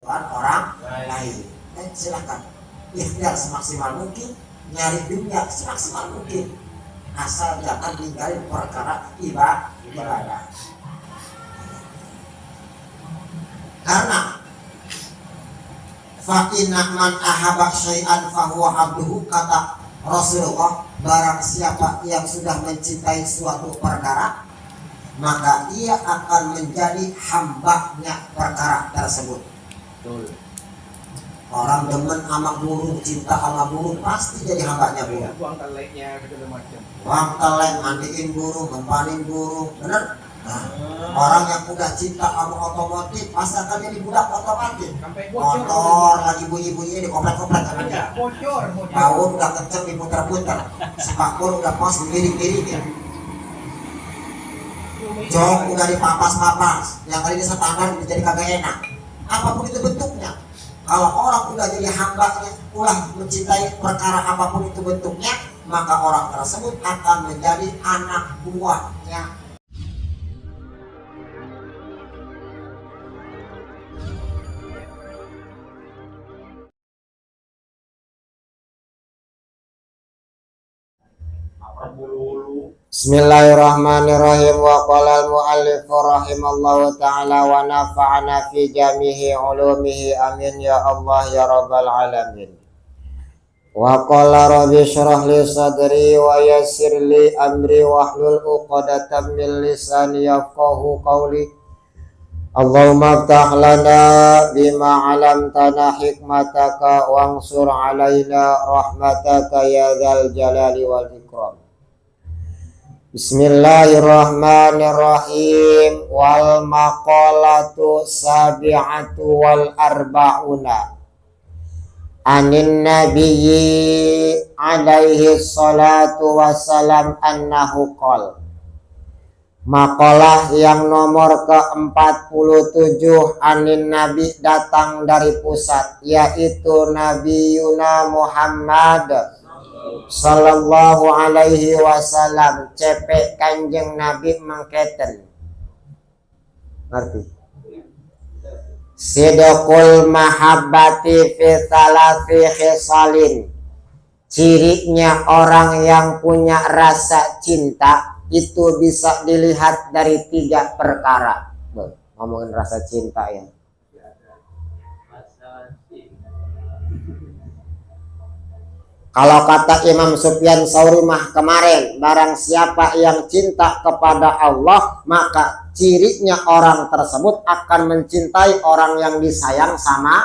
orang lain. Dan silakan ikhtiar semaksimal mungkin, nyari dunia semaksimal mungkin, asal jangan tinggalin perkara ibadah. Karena fa inna man ahabba syai'an fa huwa abduhu, kata Rasulullah, barang siapa yang sudah mencintai suatu perkara, maka ia akan menjadi hambanya perkara tersebut. Betul. Orang demen sama burung, cinta sama burung, pasti jadi hambanya burung. Buang teleknya segala macam. Buang telek, mandiin burung, ngempanin burung, bener? Nah, orang yang udah cinta sama otomotif pasti akan jadi budak otomotif. Motor lagi bunyi-bunyi di komplek-komplek kan aja. Bau udah kenceng diputar-putar, spakbor udah pos dilirik-lirik. Jok udah dipapas-papas, yang kali ini standar jadi kagak enak. Apapun itu bentuknya, kalau orang udah jadi hambanya, ulah mencintai perkara apapun itu bentuknya, maka orang tersebut akan menjadi anak buahnya. Bismillahirrahmanirrahim. Wa qala al-mu'allif rahimallahu ta'ala wa nafa'ana fi jami'i ulumihi, amin ya Allah ya rabbal alamin. Wa qala rabbi shrah li sadri wa yassir li amri wahlul 'uqdatam min lisani yafqahu qawli. Allahumma aftah lana bima 'allamtana hikmataka wansur 'alaina rahmataka ya dzal jalali wal ikram. Bismillahirrahmanirrahim. Wal maqalatu sabi'atu wal arba'una anin nabiyyi alaihi salatu wassalam annahu qol. Maqalah yang nomor ke-47 anin nabi, datang dari pusat, yaitu Nabi Yuna Muhammad sallallahu alaihi wasallam, cepek kanjeng Nabi mangketen. Ngerti? Sidqul mahabbati fi thalathi khisalin. Cirinya orang yang punya rasa cinta itu bisa dilihat dari 3 perkara. Ngomongin rasa cinta ya. Kalau kata Imam Sufyan Tsauri mah kemarin, barang siapa yang cinta kepada Allah, maka cirinya orang tersebut akan mencintai orang yang disayang sama.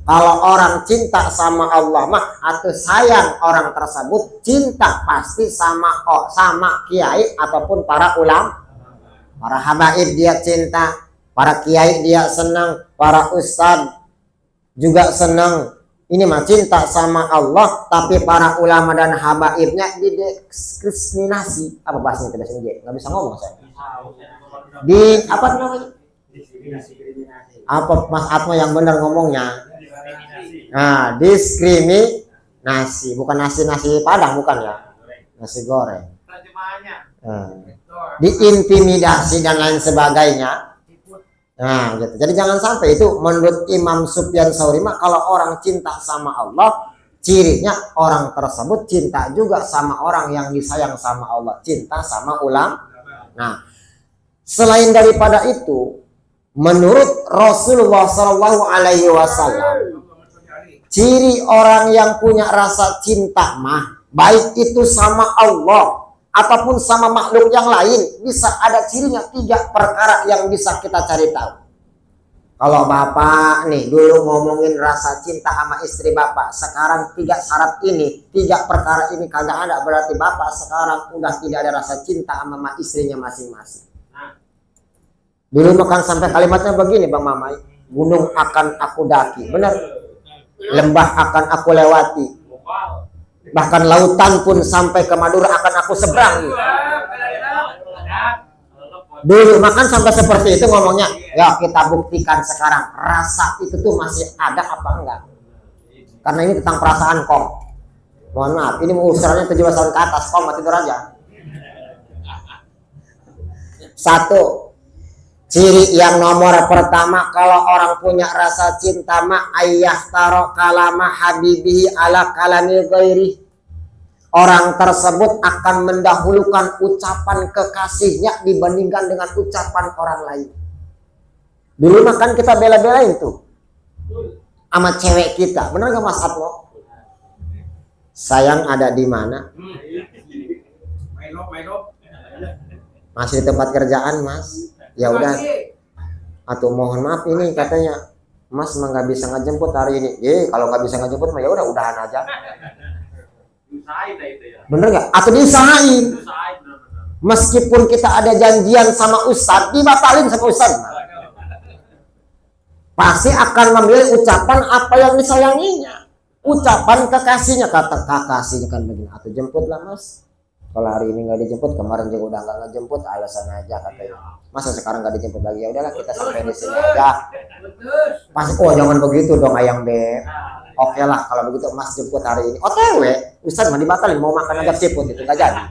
Kalau orang cinta sama Allah mah atau sayang orang tersebut, cinta pasti sama kiai ataupun para ulama. Para habaib dia cinta, para kiai dia senang, para ustadz juga senang. Ini mah cinta sama Allah, tapi para ulama dan habaibnya didiskriminasi. Apa bahasanya tidak sendiri? Nggak bisa ngomong saya. Di apa namanya? Apa Mas Atma yang benar ngomongnya? Nah, diskriminasi, bukan nasi padang, bukan ya? Nasi goreng. Diintimidasi dan lain sebagainya. Nah gitu. Jadi jangan sampai itu menurut Imam Sufyan Tsauri, kalau orang cinta sama Allah, cirinya orang tersebut cinta juga sama orang yang disayang sama Allah, cinta sama ulama. Nah, selain daripada itu, menurut Rasulullah Shallallahu Alaihi Wasallam, ciri orang yang punya rasa cinta mah, baik itu sama Allah ataupun sama makhluk yang lain, bisa ada cirinya 3 perkara yang bisa kita cari tahu. Kalau bapak nih dulu ngomongin rasa cinta sama istri bapak, sekarang 3 syarat ini, 3 perkara ini kagak ada, berarti bapak sekarang udah tidak ada rasa cinta sama istrinya masing-masing. Dulu makan sampai kalimatnya begini Bang Mamai, gunung akan aku daki, benar, lembah akan aku lewati, bahkan lautan pun sampai ke Madura akan aku seberangi. Dulu makan sampai seperti itu ngomongnya. Ya kita buktikan sekarang rasa itu tuh masih ada apa enggak. Karena ini tentang perasaan kong. Mohon maaf, ini usianya 17 tahun ke atas, kong mati tidur aja. 1. Ciri yang nomor pertama, kalau orang punya rasa cinta mah ayah taro kalama habibihi ala kalami ghairi. Orang tersebut akan mendahulukan ucapan kekasihnya dibandingkan dengan ucapan orang lain. Dulu makan kita bela-belain tuh sama cewek kita, bener gak Mas Atmo? Sayang ada di mana? Masih di tempat kerjaan Mas. Ya udah, atau mohon maaf ini katanya Mas mah nggak bisa ngejemput hari ini. Kalau nggak bisa ngejemput mah ya udah udahan aja. Bener nggak? Atau diusahain. Meskipun kita ada janjian sama Ustadz, dibatalin sama Ustadz. Pasti akan memilih ucapan apa yang disayanginya. Ucapan kekasihnya, kata kekasihnya kan begini. Atau jemputlah Mas. Kalau hari ini nggak dijemput, kemarin juga udah nggak ngejemput, alasan aja katanya. Masa sekarang nggak dijemput lagi? Ya udahlah kita sampai di sini aja. Pasti jangan begitu dong ayang beb. Oke lah kalau begitu Mas jemput hari ini. OTW, Ustaz mah dibatalin mau makan aja siput itu nggak jadi.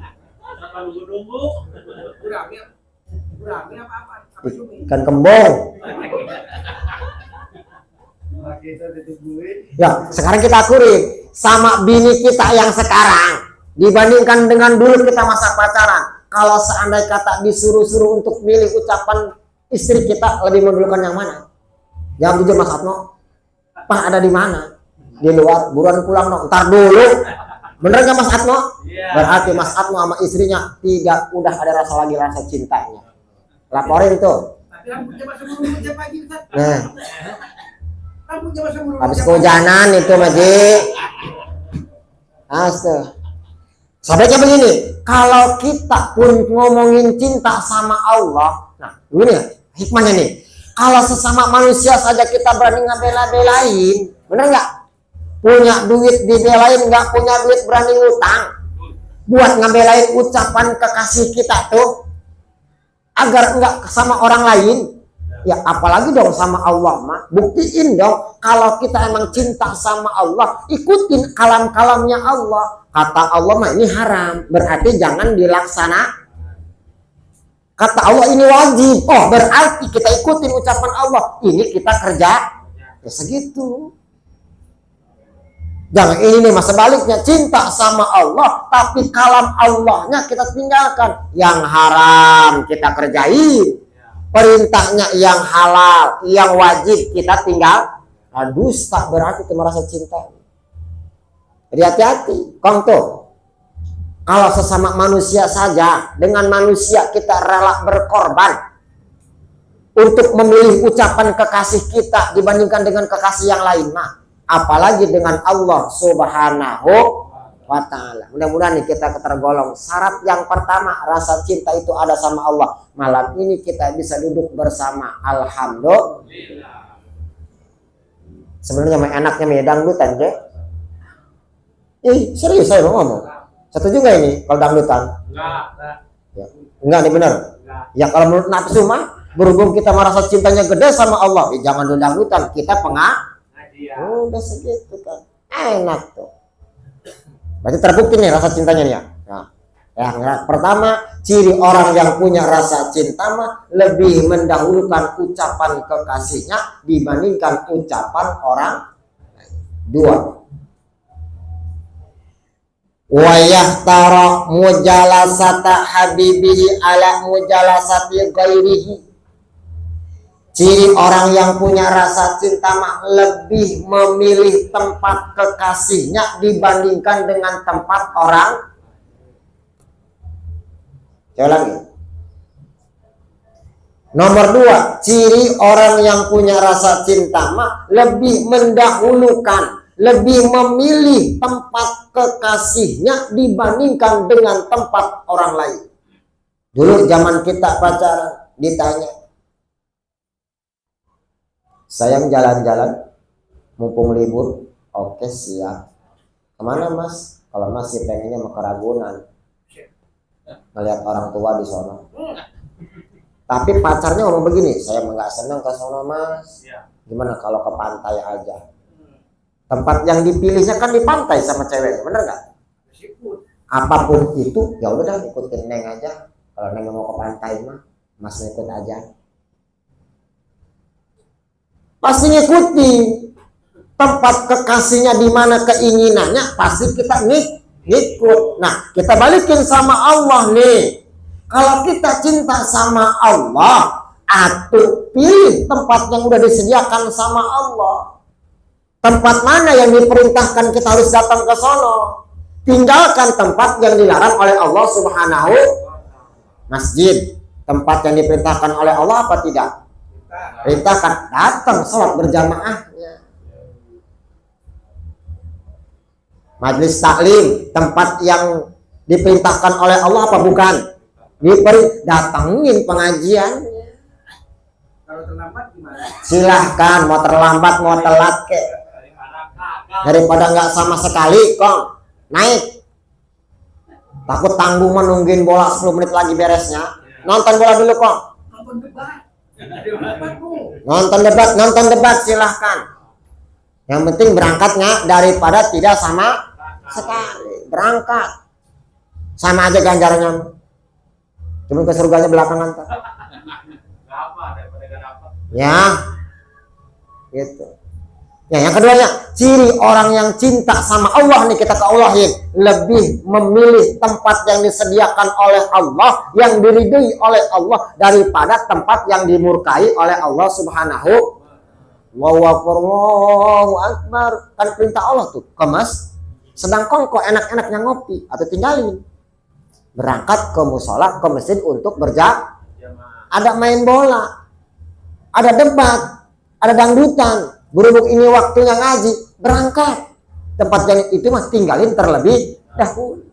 Ikan kembung. Ya sekarang kita akurin sama bini kita yang sekarang. Dibandingkan dengan dulu kita masa pacaran, kalau seandainya kata disuruh-suruh untuk milih ucapan istri kita, lebih mendulukan yang mana? Jawab jujur Mas Atmo. Pak ada di mana? Di luar, buruan pulang dong. Ntar dulu. Bener gak Mas Atmo? Berarti Mas Atmo sama istrinya tidak udah ada rasa lagi rasa cintanya. Laporin tuh. Nah. Habis kehujanan itu Maji. Astaga. Sahabatnya begini, kalau kita pun ngomongin cinta sama Allah, nah ini ya hikmahnya nih. Kalau sesama manusia saja kita berani ngebela-belain, bener nggak? Punya duit dibelain, nggak punya duit berani ngutang, buat ngebelain ucapan kekasih kita tuh, agar nggak sama orang lain. Ya apalagi dong sama Allah mah. Buktiin dong kalau kita emang cinta sama Allah, ikutin kalam-kalamnya Allah. Kata Allah mah ini haram, berarti jangan dilaksana. Kata Allah ini wajib, berarti kita ikutin ucapan Allah. Ini kita kerja ya segitu. Jangan ini nih mas sebaliknya, cinta sama Allah tapi kalam Allahnya kita tinggalkan. Yang haram kita kerjain, perintahnya yang halal, yang wajib kita tinggal. Dusta berarti itu merasa cinta. Jadi hati-hati, kong tuh. Kalau sesama manusia saja, dengan manusia kita rela berkorban untuk memilih ucapan kekasih kita dibandingkan dengan kekasih yang lain, mah apalagi dengan Allah Subhanahu wa Ta'ala. Mudah-mudahan nih kita tergolong. Syarat yang pertama, rasa cinta itu ada sama Allah. Malam ini kita bisa duduk bersama, alhamdulillah. Sebenarnya mah enaknya medangdutan, je. Serius saya mau ngomong. Setuju nggak ini kalau dangdutan? Enggak nih benar. Ya kalau menurut nafsu mah, berhubung kita merasa cintanya gede sama Allah, jangan dulu dangdutan, kita udah segitu kan. Enak tuh. Berarti terbukti nih rasa cintanya nih ya. Nah, yang pertama, ciri orang yang punya rasa cinta mah lebih mendahulukan ucapan kekasihnya dibandingkan ucapan orang. Dua, wayahtara mujalasata habibihi ala mujalasati ghairihi. Ciri orang yang punya rasa cinta mah lebih memilih tempat kekasihnya dibandingkan dengan tempat orang. Coba lagi. Nomor dua, ciri orang yang punya rasa cinta mah lebih mendahulukan, lebih memilih tempat kekasihnya dibandingkan dengan tempat orang lain. Dulu zaman kita pacaran ditanya, sayang jalan-jalan mumpung libur. Oke siap. Kemana mas? Kalau masih pengennya mau ke Ragunan, ngeliat orang tua di sono. Tapi pacarnya ngomong begini, saya nggak senang ke sono mas. Gimana kalau ke pantai aja? Tempat yang dipilihnya kan di pantai sama ceweknya, bener nggak? Apapun itu, ya udah ikutin neng aja. Kalau neng mau ke pantai mah, mas ikut aja. pasti ngikuti. Tempat kekasihnya di mana keinginannya, pasti kita ngikut. Nah, kita balikin sama Allah nih. Kalau kita cinta sama Allah, atuh pilih tempat yang udah disediakan sama Allah. Tempat mana yang diperintahkan kita harus datang ke sono. Tinggalkan tempat yang dilarang oleh Allah Subhanahu. Masjid, tempat yang diperintahkan oleh Allah apa tidak? Perintahkan, datang sholat berjamaahnya. Majlis taklim, tempat yang diperintahkan oleh Allah apa bukan? Datangin pengajiannya. Kalau terlambat gimana? Silahkan, mau terlambat mau telat ke. Daripada nggak sama sekali, Kong, naik. Takut tanggung menungguin bola 10 menit lagi beresnya. Nonton bola dulu, Kong. Nonton debat silahkan. Yang penting berangkatnya daripada tidak sama sekali. Berangkat sama aja ganjarnya. Cuma ke surganya belakangan. Ya, gitu. Ya, yang keduanya, ciri orang yang cinta sama Allah nih, kita ke Allahin, lebih memilih tempat yang disediakan oleh Allah, yang diridhoi oleh Allah daripada tempat yang dimurkai oleh Allah Subhanahu. Allahu Akbar, kan perintah Allah tuh, kemas. Sedang kongko enak-enaknya ngopi atau tinggalin. Berangkat ke musola, ke masjid untuk berjamaah. Ada main bola, ada debat, ada dangdutan. Berhubung ini waktunya ngaji, berangkat. Tempat yang itu mah tinggalin terlebih dahulu.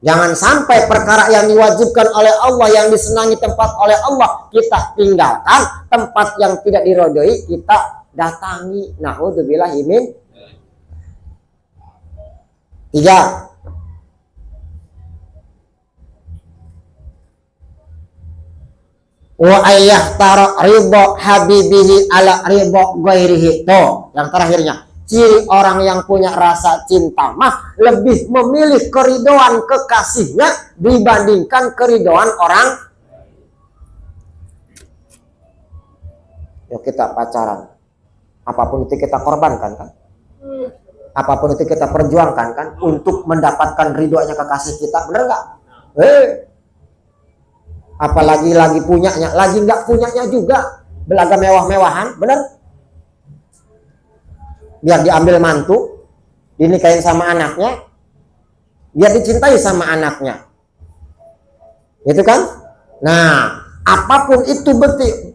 Jangan sampai perkara yang diwajibkan oleh Allah, yang disenangi tempat oleh Allah, kita tinggalkan. Tempat yang tidak dirodoi, kita datangi. Na'udzubillahi min. 3. Wa ayyahtara ridha habibihi ala ridha ghairihi. Tuh, yang terakhirnya, ciri orang yang punya rasa cinta mah lebih memilih keridoan kekasihnya dibandingkan keridoan orang. Yuk kita pacaran, apapun itu kita korbankan kan, apapun itu kita perjuangkan kan, untuk mendapatkan ridhonya kekasih kita, bener nggak? Apalagi lagi punyanya, lagi nggak punyanya juga, belaga mewah-mewahan, bener? Biar diambil mantu, dinikahin sama anaknya, biar dicintai sama anaknya, gitu kan? Nah, apapun itu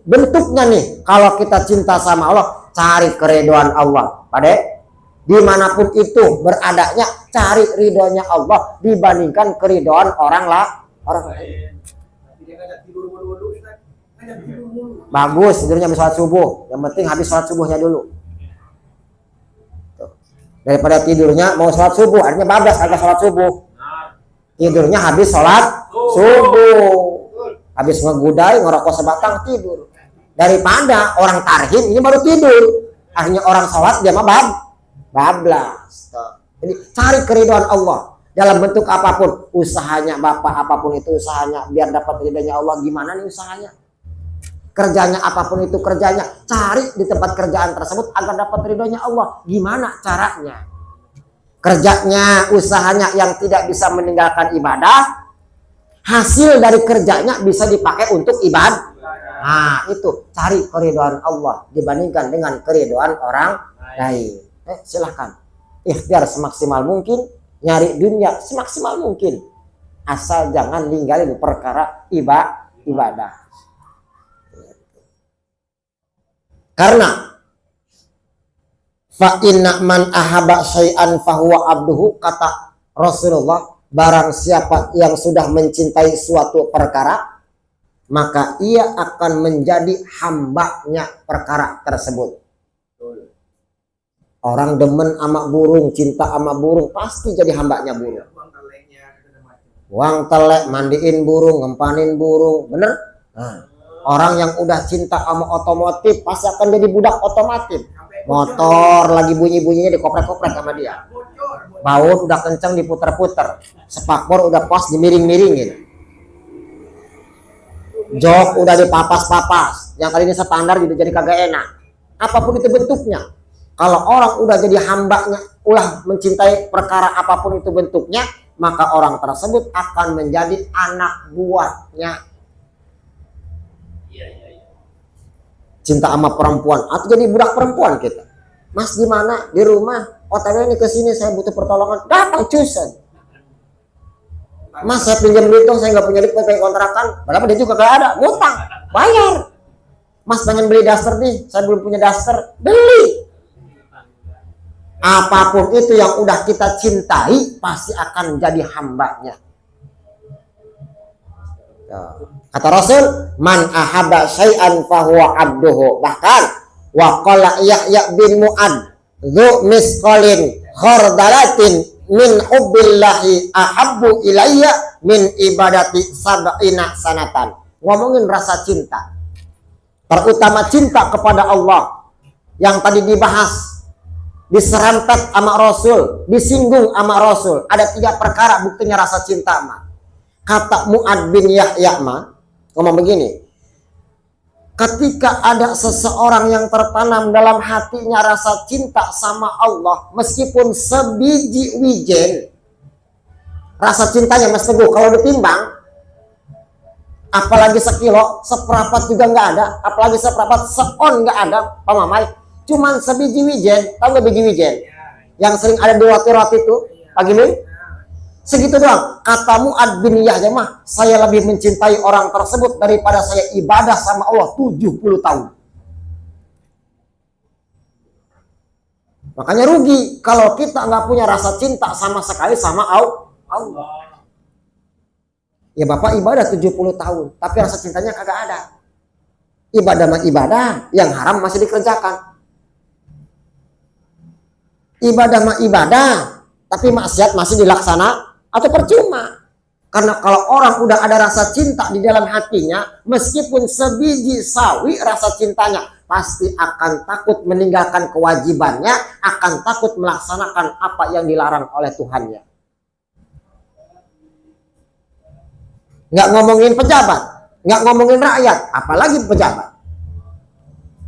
bentuknya nih, kalau kita cinta sama Allah, cari keridhaan Allah, Pade. Dimanapun itu beradanya, cari ridhonya Allah dibandingkan keridhaan orang lain. Bagus, tidurnya habis sholat subuh. Yang penting habis sholat subuhnya dulu. Daripada tidurnya mau sholat subuh, akhirnya bablas agak sholat subuh. Tidurnya habis sholat subuh, habis ngegudai, ngerokok sebatang, tidur. Daripada orang tarhim ini baru tidur, akhirnya orang sholat dia mah bablas. Jadi cari keridhaan Allah dalam bentuk apapun. Usahanya bapak, apapun itu usahanya, biar dapat ridhonya Allah. Gimana nih usahanya? Kerjanya apapun itu kerjanya, cari di tempat kerjaan tersebut agar dapat ridhonya Allah. Gimana caranya? Kerjanya, usahanya yang tidak bisa meninggalkan ibadah, hasil dari kerjanya bisa dipakai untuk ibadah. Nah, itu cari keridhaan Allah dibandingkan dengan keridhaan orang lain. Silahkan ikhtiar semaksimal mungkin, nyari dunia semaksimal mungkin, asal jangan ninggalin perkara ibadah. Karena fa inna man ahaba syai'an fahuwa abduhu, kata Rasulullah, barang siapa yang sudah mencintai suatu perkara, maka ia akan menjadi hambanya perkara tersebut. Orang demen sama burung, cinta sama burung, pasti jadi hambanya burung. Uang telek, mandiin burung, ngempanin burung, bener? Nah, orang yang udah cinta sama otomotif pasti akan jadi budak otomotif. Motor lagi bunyi-bunyinya dikoprek-koprek sama dia. Baut udah kenceng diputer-puter. Spakbor udah pas dimiring-miringin. Jok udah dipapas-papas. Yang kali ini standar jadi kagak enak. apapun itu bentuknya. Kalau orang udah jadi hambanya, ulah mencintai perkara apapun itu bentuknya, maka orang tersebut akan menjadi anak buahnya. Cinta sama perempuan atau jadi budak perempuan kita. Mas di mana? Di rumah. OTW ini ke sini, saya butuh pertolongan. Datang cusan. Mas saya pinjam duit dong, saya nggak punya duit pakai kontrakan. Berapa dia juga gak ada, ngutang, bayar. Mas pengen beli daster nih, saya belum punya daster, beli. Apapun itu yang udah kita cintai pasti akan jadi hambanya. Kata Rasul, man ahabba syai'an fahuwa abduhu. Bahkan wa qala Yahya bin Mu'ad dzu misqalin khardalatin min hubbillahi ahabbu ilayya min ibadati sab'ina sanatan. Ngomongin rasa cinta, terutama cinta kepada Allah yang tadi dibahas, diserempet sama Rasul, disinggung sama Rasul. Ada 3 perkara buktinya rasa cinta mah. Kata Mu'ad bin Yahya mah ngomong begini, ketika ada seseorang yang tertanam dalam hatinya rasa cinta sama Allah, meskipun sebiji wijen, rasa cintanya Mas Teguh kalau ditimbang, apalagi sekilo, seperapat juga nggak ada, apalagi seperapat seon nggak ada, Pak Mamai, cuman sebiji wijen. Tahu nggak biji wijen? Yang sering ada di roti-roti itu, Pak Gimin? Segitu doang. Kata Mu'ad bin Yahya mah, saya lebih mencintai orang tersebut daripada saya ibadah sama Allah 70 tahun. Makanya rugi kalau kita nggak punya rasa cinta sama sekali sama Allah. Ya Bapak ibadah 70 tahun, tapi rasa cintanya kagak ada. Ibadah mah ibadah, yang haram masih dikerjakan. Ibadah mah ibadah, tapi maksiat masih dilaksana atau percuma. Karena kalau orang udah ada rasa cinta di dalam hatinya, meskipun sebiji sawi rasa cintanya, pasti akan takut meninggalkan kewajibannya, akan takut melaksanakan apa yang dilarang oleh Tuhannya. Nggak ngomongin pejabat, nggak ngomongin rakyat, apalagi pejabat.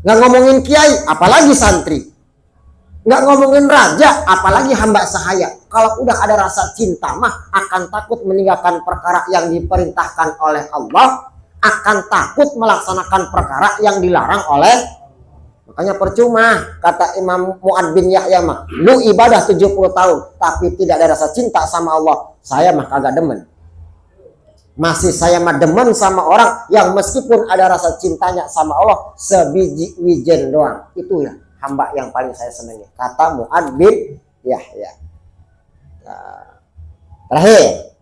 Nggak ngomongin kiai, apalagi santri. Nggak ngomongin raja, apalagi hamba sahaya. Kalau udah ada rasa cinta mah akan takut meninggalkan perkara yang diperintahkan oleh Allah, akan takut melaksanakan perkara yang dilarang oleh. Makanya percuma kata Imam Mu'ad bin Yahya mah, lu ibadah 70 tahun tapi tidak ada rasa cinta sama Allah, saya mah kagak demen. Masih saya mah demen sama orang yang meskipun ada rasa cintanya sama Allah sebiji wijen doang. Itu ya hamba yang paling saya senangi, kata Mu'ad bin Yahya. Nah, terakhir,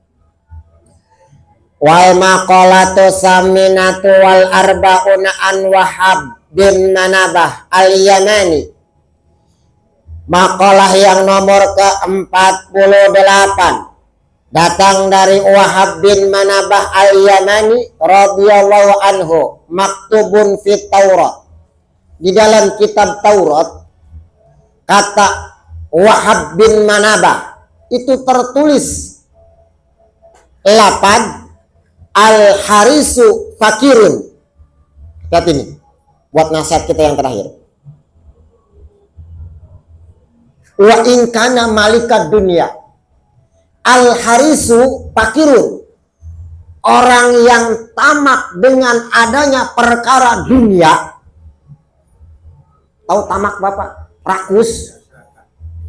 wal maqalatu saminatu wal arbauna an Wahab bin Manabah al-Yamani. Makalah yang nomor ke-48 datang dari Wahab bin Manabah al-Yamani radhiyallahu anhu, maktubun fit Taurat. Di dalam kitab Taurat, kata Wahab bin Manabah itu tertulis lapad al-harisu fakirun. Lihat ini buat nasihat kita yang terakhir. Wa in kana malika dunia, al-harisu fakirun, orang yang tamak dengan adanya perkara dunia. Tahu tamak Bapak? Rakus,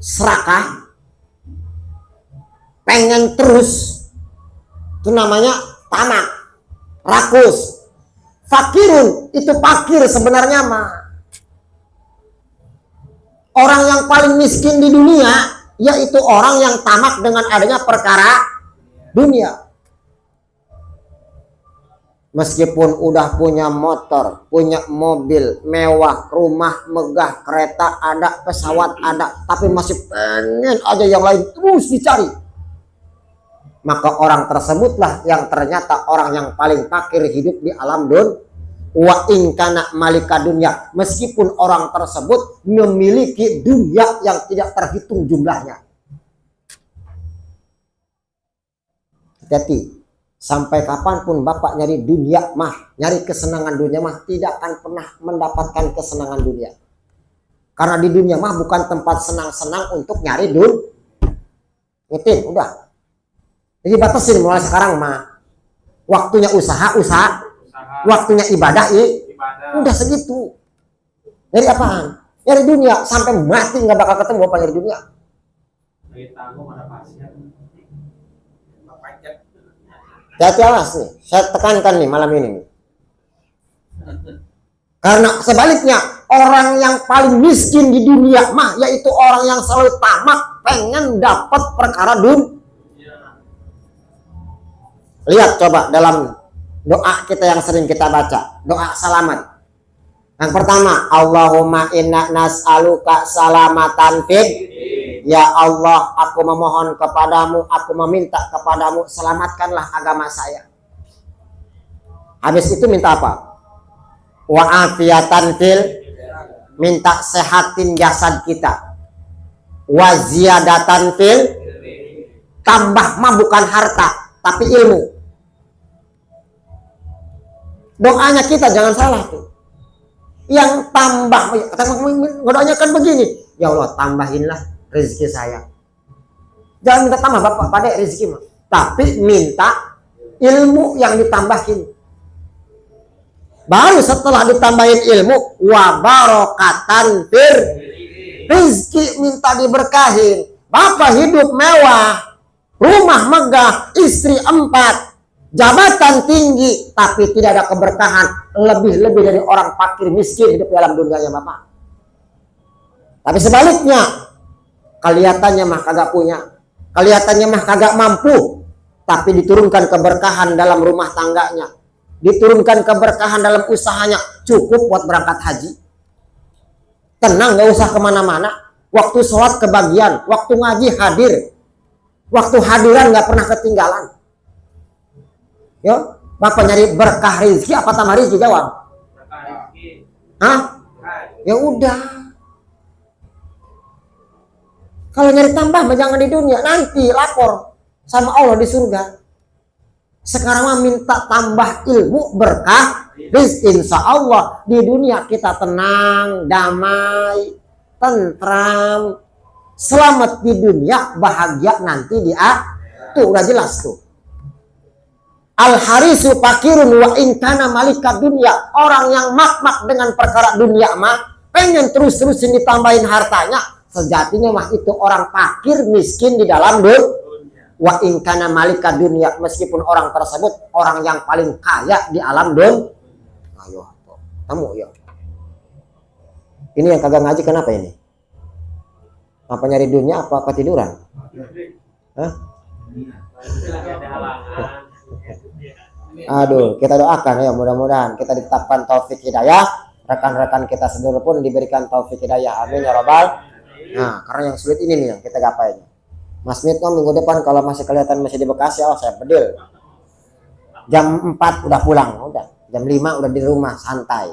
serakah, pengen terus, itu namanya tamak, rakus. Fakirun itu fakir sebenarnya mah. Orang yang paling miskin di dunia yaitu orang yang tamak dengan adanya perkara dunia. Meskipun udah punya motor, punya mobil mewah, rumah megah, kereta ada, pesawat ada, tapi masih pengen aja yang lain terus dicari. Maka orang tersebutlah yang ternyata orang yang paling fakir hidup di alam dunia. Wa in kana malika dunia, meskipun orang tersebut memiliki dunia yang tidak terhitung jumlahnya. Hati-hati. Sampai kapanpun Bapak nyari dunia mah, nyari kesenangan dunia mah, tidak akan pernah mendapatkan kesenangan dunia. Karena di dunia mah bukan tempat senang-senang untuk nyari duit. Ngetin, udah. Jadi batasin mulai sekarang mah. Waktunya usaha, waktunya ibadah, udah segitu. Nyari apaan? Nyari dunia sampai mati nggak bakal ketemu apa nyari dunia. Hati awas nih, saya tekankan nih malam ini nih. Karena sebaliknya orang yang paling miskin di dunia mah yaitu orang yang selalu tamak pengen dapat perkara dunia. Lihat coba dalam doa kita yang sering kita baca, doa salamat. Yang pertama, Allahumma inna nas'aluka salamatan fid. Ya Allah, aku memohon kepadamu, aku meminta kepadamu, selamatkanlah agama saya. Habis itu minta apa? Wa afiatan fil, minta sehatin jasad kita. Wa ziyadatan fil, tambah mah bukan harta, tapi ilmu. Doanya kita jangan salah tuh. Yang tambah, doanya kan begini, ya Allah tambahinlah rezeki saya. Jangan minta tambah bapak pada rezeki mah, tapi minta ilmu yang ditambahin. Baru setelah ditambahin ilmu, wa barokatan fir, rezeki minta diberkahin. Bapak hidup mewah, rumah megah, istri 4, jabatan tinggi, tapi tidak ada keberkahan, lebih-lebih dari orang fakir miskin hidup dalam dunianya bapak. Tapi sebaliknya, kelihatannya mah kagak punya, kelihatannya mah kagak mampu, tapi diturunkan keberkahan dalam rumah tangganya, diturunkan keberkahan dalam usahanya, cukup buat berangkat haji. Tenang, gak usah kemana-mana. Waktu sholat kebagian, waktu ngaji hadir, waktu hadiran gak pernah ketinggalan. Yo, bapak nyari berkah rezeki apa tambah rezeki? Jawab. Hah? Ya udah. Kalau nyari tambah jangan di dunia, nanti lapor sama Allah di surga. Sekarang mah minta tambah ilmu, berkah, rezeki. Insya Allah di dunia kita tenang, damai, tentram, selamat di dunia, bahagia nanti di akhirat. Tuh udah jelas tuh. Al-harisu fakirun wa inkana malika dunia. Orang yang mak-mak dengan perkara dunia mah pengen terus-terusin ditambahin hartanya, sejatinya mah itu orang fakir miskin di dalam dunia. Wa inkana malika dunia, meskipun orang tersebut orang yang paling kaya di alam dunia. Ayo, kamu ya. Ini yang kagak ngaji kenapa ini? Apa nyari dunia apa ketiduran? Hah? Aduh, kita doakan ya, mudah-mudahan kita ditetapkan taufik hidayah, rekan-rekan kita sendiri pun diberikan taufik hidayah, amin ya robbal. Nah, karena yang sulit ini nih yang kita gapai. Mas Mitno minggu depan kalau masih kelihatan masih di Bekasi, oh saya bedil. Jam 4 udah pulang, udah. Jam 5 udah di rumah santai.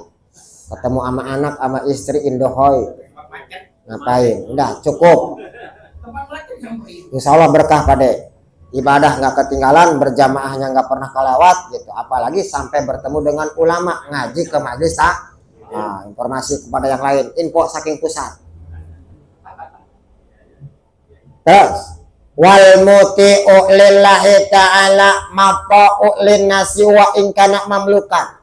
Ketemu sama anak, sama istri indohoy. Ngapain? Udah cukup. Insya Allah berkah pada. Ibadah nggak ketinggalan, berjamaahnya nggak pernah kelewat gitu, apalagi sampai bertemu dengan ulama, ngaji ke majelis tak. Nah, informasi kepada yang lain, info saking pusat. Terus wal muti'u lillahi ta'ala mapa'u linnasi wa in kana mamlukan.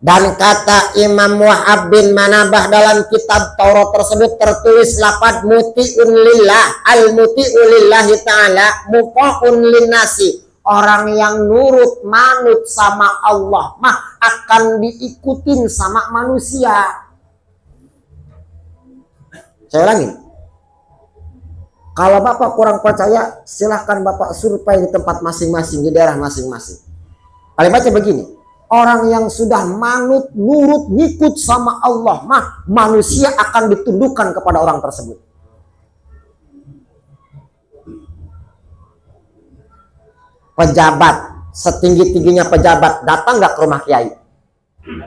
Dan kata Imam Wahab bin Manabah dalam kitab Taurat tersebut tertulis lafaz muti'un lillah, al muti'u lillahi ta'ala mufa'un linnasi. Orang yang nurut manut sama Allah mah akan diikutin sama manusia. Saya ulangi. Kalau Bapak kurang percaya, silahkan Bapak survei di tempat masing-masing, di daerah masing-masing. Kalian baca begini. Orang yang sudah manut, nurut, ngikut sama Allah mah manusia akan ditundukkan kepada orang tersebut. Pejabat, setinggi-tingginya pejabat datang nggak ke rumah kiai?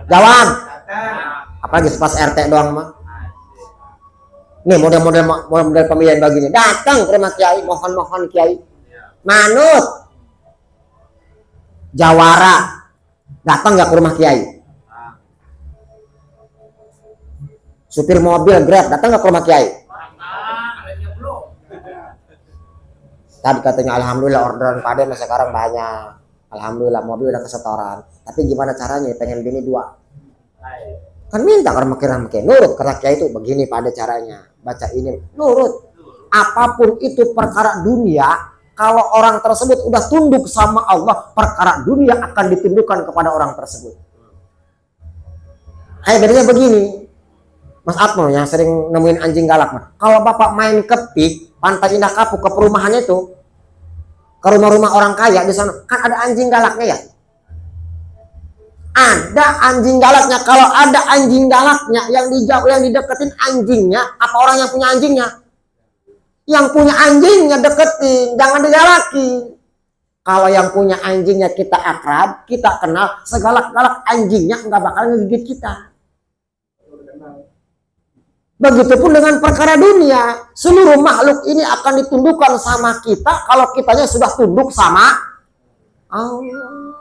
Jawab. Apalagi pas RT doang mah. Nih model pemilihan begini, datang ke rumah kiai, mohon kiai, manut, jawara. Datang nggak ke rumah kiai? supir mobil Grab datang nggak ke rumah Kiai? Alatnya belum. Tadi katanya alhamdulillah orderan Pak Ade sekarang banyak. Alhamdulillah mobil udah kesetoran. Tapi gimana caranya? Pengen bini 2. Kan minta ke rumah Kiai, nurut ke Kiai itu begini Pak Ade caranya. Baca ini, nurut. Apapun itu perkara dunia, kalau orang tersebut udah tunduk sama Allah, perkara dunia akan ditundukkan kepada orang tersebut. Kayak bedanya begini, Mas Atmo yang sering nemuin anjing galak, mah. Kalau Bapak main ke PIK, Pantai Indah Kapuk, ke perumahannya itu, ke rumah-rumah orang kaya di sana, kan ada anjing galaknya ya? Ada anjing galaknya. Kalau ada anjing galaknya yang dideketin anjingnya, apa orang yang punya anjingnya? Yang punya anjingnya deketin, jangan digalakin. Kalau yang punya anjingnya kita akrab, kita kenal, segalak-galak anjingnya nggak bakal ngegigit kita. Begitupun dengan perkara dunia, seluruh makhluk ini akan ditundukkan sama kita kalau kitanya sudah tunduk sama Allah.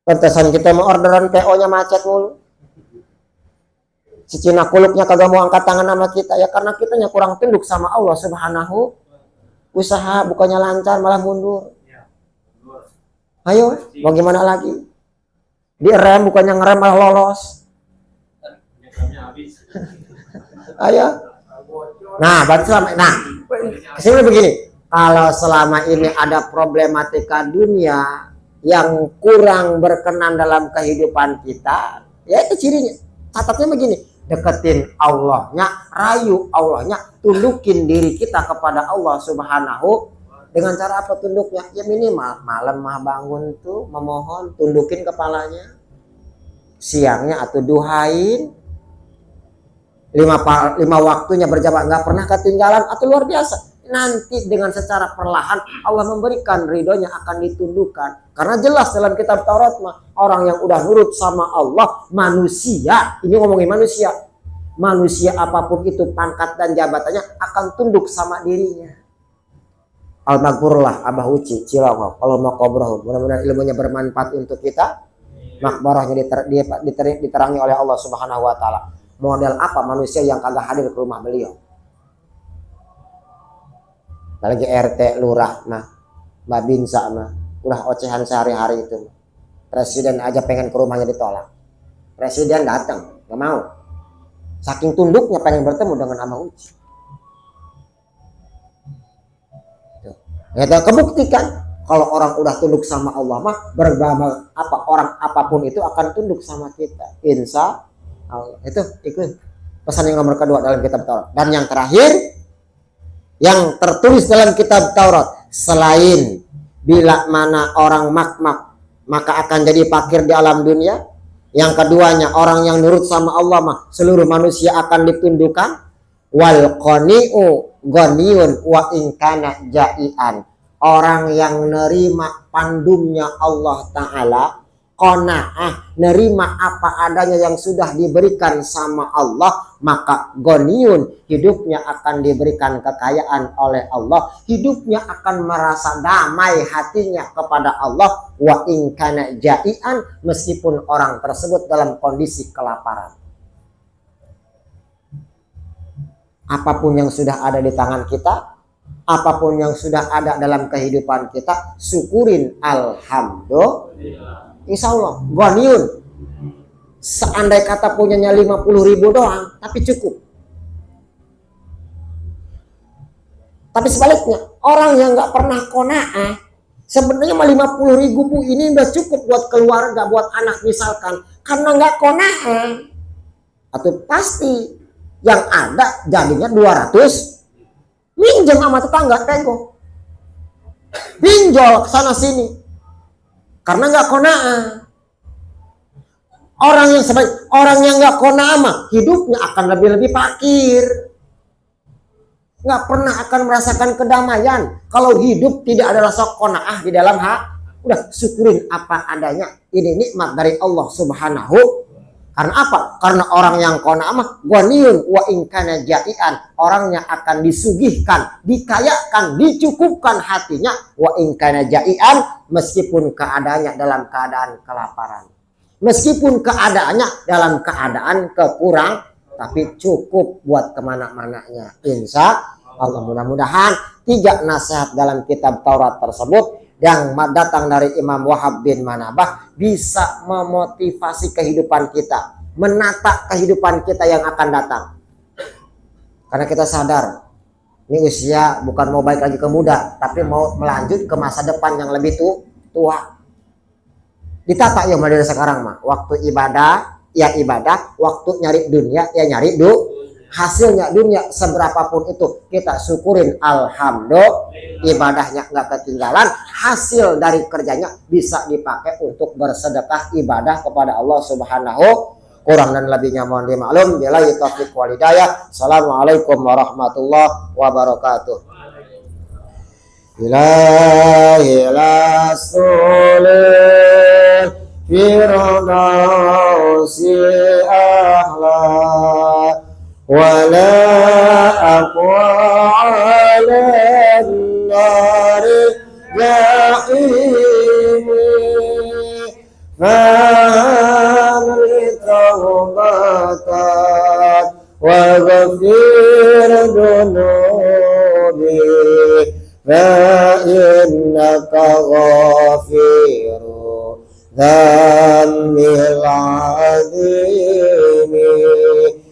Pantesan kita mau orderan PO-nya macet mulu. Si Cina kulupnya kagak mau angkat tangan sama kita ya karena kitanya kurang tunduk sama Allah Subhanahu. Usaha bukannya lancar malah mundur. Ayo, mau gimana lagi? Direm bukannya ngerem malah lolos. Ayo. Nah, berarti kesini begini. Kalau selama ini ada problematika dunia yang kurang berkenan dalam kehidupan kita, ya itu cirinya. Catatnya begini. Deketin Allahnya, rayu Allahnya, tundukin diri kita kepada Allah Subhanahu. Dengan cara apa tunduknya? Ya minimal malam mah bangun tuh memohon, tundukin kepalanya. Siangnya atau duhain. 5 waktunya berjamaah, nggak pernah ketinggalan atau luar biasa. Nanti dengan secara perlahan Allah memberikan ridhonya akan ditundukkan. Karena jelas dalam kitab Taurat mah orang yang udah nurut sama Allah, manusia, ini ngomongin manusia apapun itu pangkat dan jabatannya akan tunduk sama dirinya. Al-Maghfurullah Abah Uci Cilongok, Allah Makobrahum. Mudah-mudahan ilmunya bermanfaat untuk kita. Makbarahnya diterangi oleh Allah Subhanahu wa taala. Model apa manusia yang kagak hadir ke rumah beliau? Lagi RT lurah mah, Mbak Binsa mah, udah ocehan sehari-hari itu. Presiden aja pengen ke rumahnya ditolak. Presiden datang, gak mau. Saking tunduknya pengen bertemu dengan Abah Uci. Kita kebuktikan kalau orang udah tunduk sama Allah mah beragama apa orang apapun itu akan tunduk sama kita. Insya Allah. Itu pesan yang nomor kedua dalam kitab Taurat. Dan yang terakhir yang tertulis dalam kitab Taurat, selain bila mana orang makmak maka akan jadi fakir di alam dunia. Yang keduanya orang yang nurut sama Allah mah seluruh manusia akan ditundukkan. Wal qani'u ghaniyun wa in kana ja'ian. Orang yang nerima pandumnya Allah Ta'ala, qanaah, nerima apa adanya yang sudah diberikan sama Allah, maka ghaniyun, hidupnya akan diberikan kekayaan oleh Allah, hidupnya akan merasa damai hatinya kepada Allah. Wa in kana ja'ian, meskipun orang tersebut dalam kondisi kelaparan. Apapun yang sudah ada di tangan kita, apapun yang sudah ada dalam kehidupan kita, syukurin alhamdulillah. Insya Allah, ghaniyun. Seandai kata punyanya 50.000 doang, tapi cukup. Tapi sebaliknya, orang yang nggak pernah qanaah, sebenarnya 50.000 bu ini udah cukup buat keluarga, buat anak misalkan, karena nggak qanaah, atau pasti yang ada jadinya 200 minjem sama tetangga tengok, pinjol sana sini. Karena nggak qanaah. Orang yang nggak qanaah mah hidupnya akan lebih fakir. Nggak pernah akan merasakan kedamaian. Kalau hidup tidak ada rasa qanaah di dalam hati, udah syukurin apa adanya. Ini nikmat dari Allah Subhanahu. Karena apa? Karena orang yang qanaah mah ghaniyun wa in kana ja'ian. Orangnya akan disuguhkan, dikayakan, dicukupkan hatinya wa in kana ja'ian, meskipun keadaannya dalam keadaan kelaparan. Meskipun keadaannya dalam keadaan kekurang, tapi cukup buat kemana-mananya. Insya Allah, mudah-mudahan 3 nasihat dalam kitab Taurat tersebut yang datang dari Imam Wahab bin Manabah bisa memotivasi kehidupan kita, menata kehidupan kita yang akan datang. Karena kita sadar, ini usia bukan mau balik lagi ke muda, tapi mau melanjut ke masa depan yang lebih tua. Ditata ya mulai dari sekarang mah. Waktu ibadah, ya ibadah. Waktu nyari dunia, ya nyari hasilnya dunia seberapapun itu kita syukurin, alhamdulillah. Ibadahnya nggak ketinggalan, hasil dari kerjanya bisa dipakai untuk bersedekah ibadah kepada Allah Subhanahu. Kurang dan lebihnya mohon dimaklum. Billahi taufiq wal hidayah. Assalamualaikum warahmatullahi wabarakatuh. Ilahi rasulil firdausi ahla wala aqwa ala nari jahimi famri tawbatan wa ghafir dunubi fa innaka ghafiru dzambil azimi.